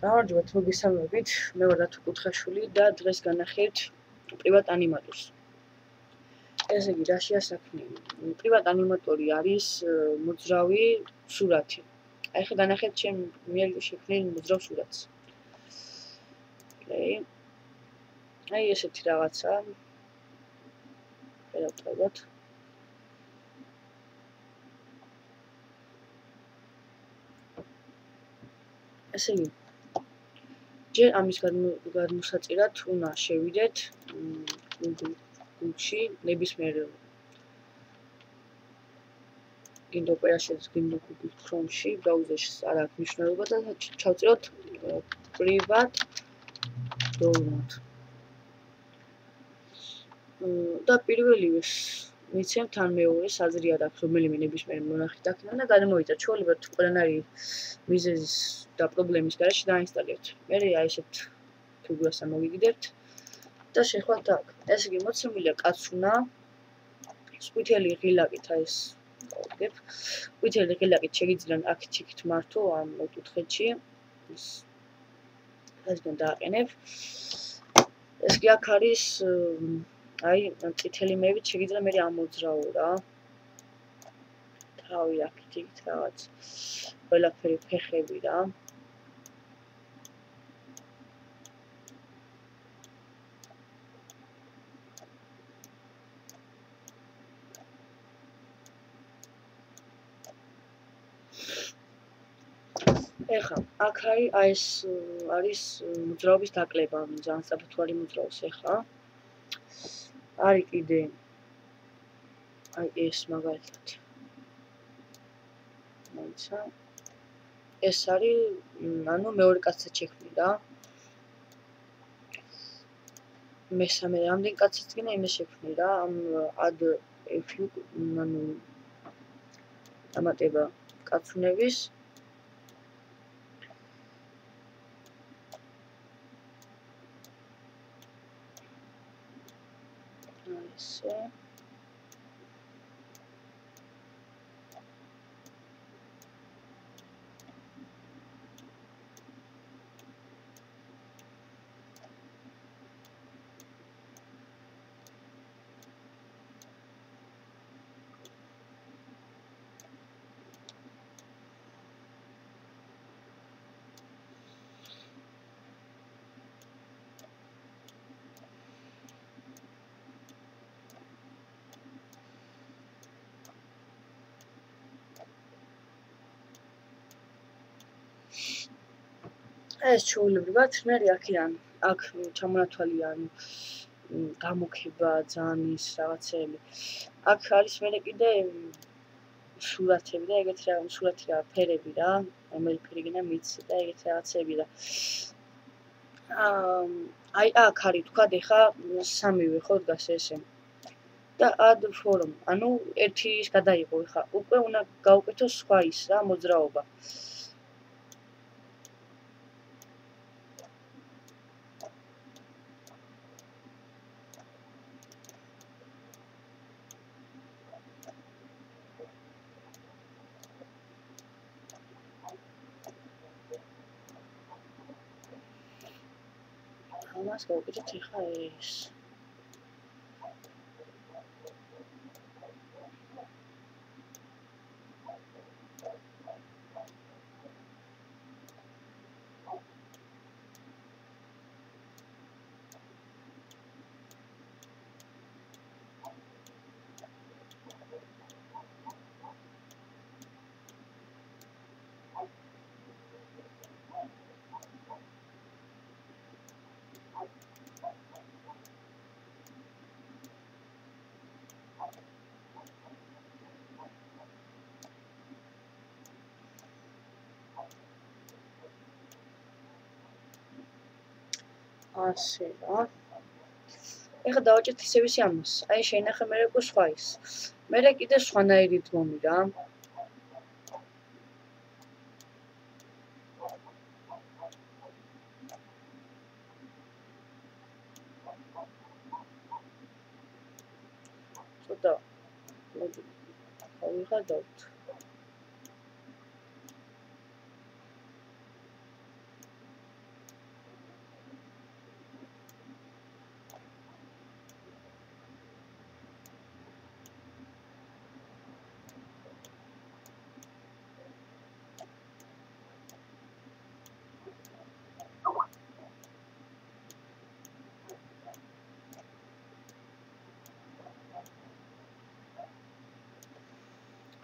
გამარჯობათ, მოგესალმებით. მე ვარ დათო კუთხაშვილი და დღეს განახეთ პრივატ ანიმატორს. ესე იგი, რაშია საქმე? პრივატ ანიმატორი არის მოძრავი სურათი. აი ხა განახეთ ჩემ მიერ შექმნილ მოძრავ სურათს. აი ესეთი რაღაცა. გადავწყვეტ. ესე იგი, ჯერ ამის გადმოსაწირად უნდა შევიდეთ Google-ში, ნებისმიერ გინდა ოპერაციას გინდა Google Chrome-ში, ბრაუზერში არ აქვს მნიშვნელობა და ჩავწეროთ privat download. და პირველივე მიცემთ ან მეორეს აზრი არ აქვს რომელიმე ნებისმიერი მონახი დაქნა და გადმოვიდა. ჩვეულებრივ ყველანაირი მიზეზის და პრობლემის გარეშე დაინსტალირებთ. მე აი ესეთ ფიგურას ამოვიგდებთ და შეხვდით აქ. ესე იგი, მოცემულია კაცუნა, ყვითელი ღილაკით აი ეს გავიგებ. ყვითელი ღილაკით შეგიძლია აქეთ იქით მართო ამ ოთხეთში. ასგან დააყენებ. ეს კი აქ არის აი წითელი მევით შეგიძლია მე ამოძრავო რა. თავი აქეთ იქით რაღაც ყველაფერი ფეხები რა. ეხლა აქ ეს არის მოძრაობის დაკლება, ძალიან საფუძველი მოძრაობს ეხლა. არის კიდე აი ეს მაგალითად. მოიცა. ეს არის ანუ მეორე კაცსაც შექმნი რა. მესამე რამდენი კაცსაც გინდა იმას შექმნი რა. add a few ანუ დამატება კაცუნების ესე ეს ჩვეულებრივად მე აქედან აქ ჩამონათვალია გამოქება ძალიან ის რაღაცები. აქ არის მე კიდე სურათები და ეგეთი რა სურათი რა ფერები რა, რომელი ფერი გინდა მიცი და ეგეთი რაღაცები და აი აქ არის თქვა ეხა სამივე ხო დგას ესე. და add form, ანუ ერთი ის გადაიღო ეხა უკვე უნდა გავუკეთოს სხვა ის რა მოძრაობა. ამას გავუკეთეთ ეხა ეს. ასე რა. ეხლა დავაჭერთ ისევ ისე ამას. აი შეინახე მე უკვე სხვა ის. მე კიდე სხვანაირი დგომი რა. ცოტა ავიღადავთ.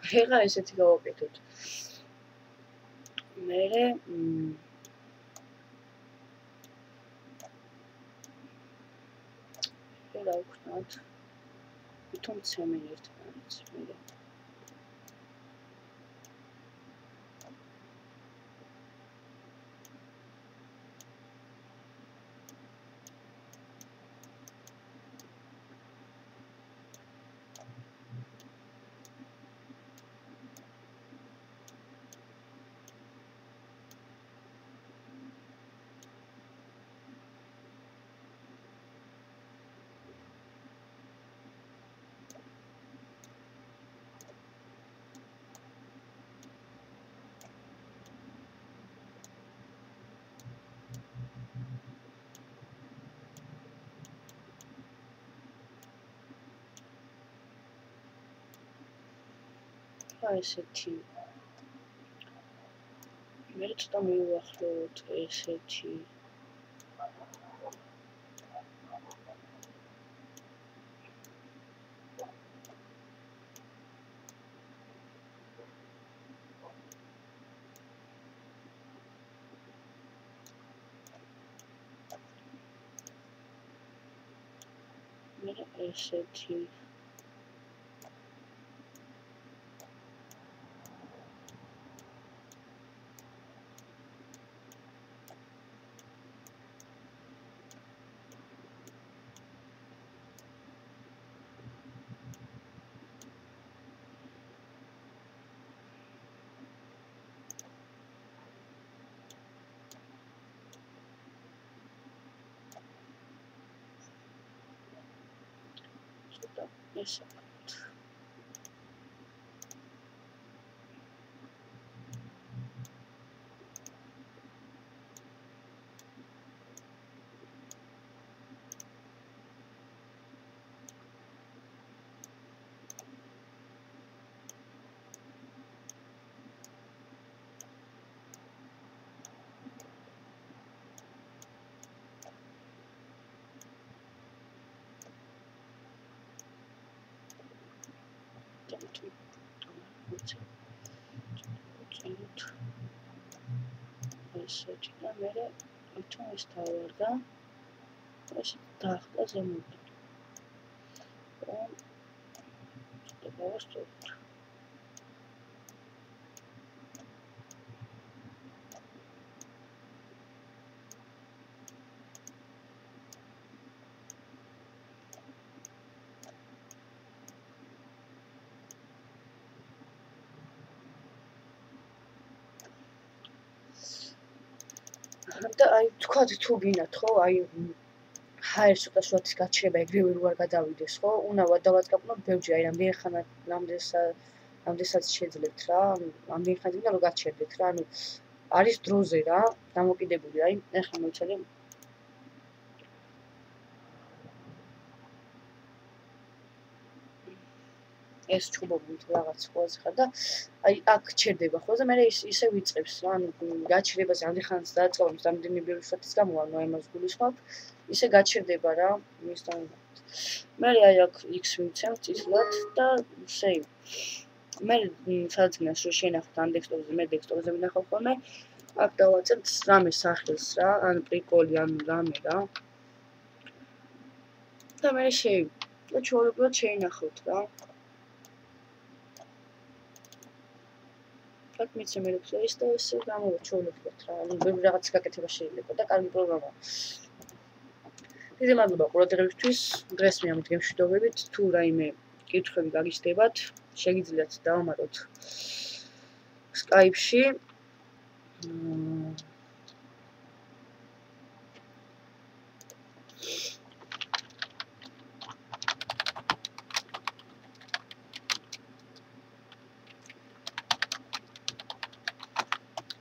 ეხლა ესეთი გავაკეთოთ. მერე რა ვქნათ? თვითონ ცემენ ერთმანეთს, მერე ესეთი მე ცოტა მივუახლოვოთ ესეთი მე ესეთი ეს ესეთი და მერე თვითონ ეს დავარდა ეს დაახტა ზემოთ. დავასწოროთ. და აი თქვათ თუ გინათ ხო აი ჰაერს ცოტა შუათის გაჩერება ეგრევე რო არ გადავიდეს ხო უნდა დავაწყებინოთ ბევრჯერ აი რამდენსაც შეძლებთ რა ამდენ ხანით უნდა რომ გაჩერდეთ რა ანუ არის დროზე რა დამოკიდებული აი ეხლა მოიცადე ეს ჩუბობი თუ რაღაც ყველაზე ხარ და აი აქ ჩერდება ხო და მე ისე ვიწყებს რა ანუ გაჩერებაზე ამდენ ხანს დააწყობებს რამდენი ბევრი შუათის გამო ანუ აი მას გულისხმობ ისე გაჩერდება რა მის დამოკიდებით მე აი აქ x ვიცემ წისლად და save მე სადაც მინას რომ შენახოთ ან დესკტოპზე მე დესკტოპზე მინახავ ხოლმე აქ დავაწერთ რამე სახელს რა ან პრიკოლი ან რამე რა და მე save და ჩვეულებრივად შეინახოთ რა აქ მიცემ ელექტრონის და ეს გამოვაჩვენებთ რა ანუ ბევრი რაღაც გაკეთება შეიძლება და კარგი პროგრამაა დიდი მადლობა ყურადღებისთვის დღეს მე ამით გემშვიდობებით თუ რაიმე კითხვები გაგიჩნდებათ შეგიძლიათ დავამატოთ Skype-ში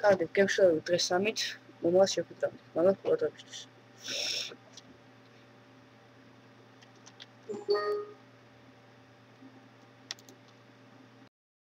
კარგად გემშვიდობებით დღეს ამით მომავალ შეხვედრამდე მადლობა ყურადღებისთვის